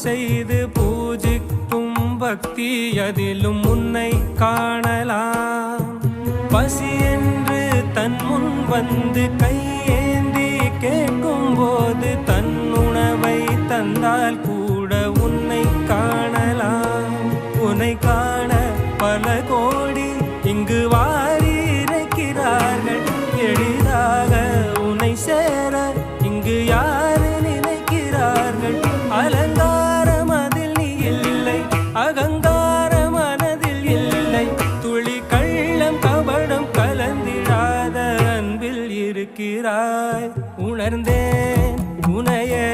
செய்து பூஜிக்கும் பக்தி அதிலும் உன்னை காணலாம். பசி என்று தன் முன் வந்து கையேந்தி கேட்கும் போது தன் உணவை தந்தால் கூட உன்னை காணலாம். உன்னை காண பல கோடி இங்கு வாரி இறைக்கிறார்கள். எளிதாக உன்னை சேர இங்கு யாரு நினைக்கிறார்கள். அலங்காரம் அதில் நீ இல்லை, அகங்கார மனதில் இல்லை. துளி கள்ளம் கபடம் கலந்திடாத அன்பில் இருக்கிறாய். உணர்ந்தேன் உனையே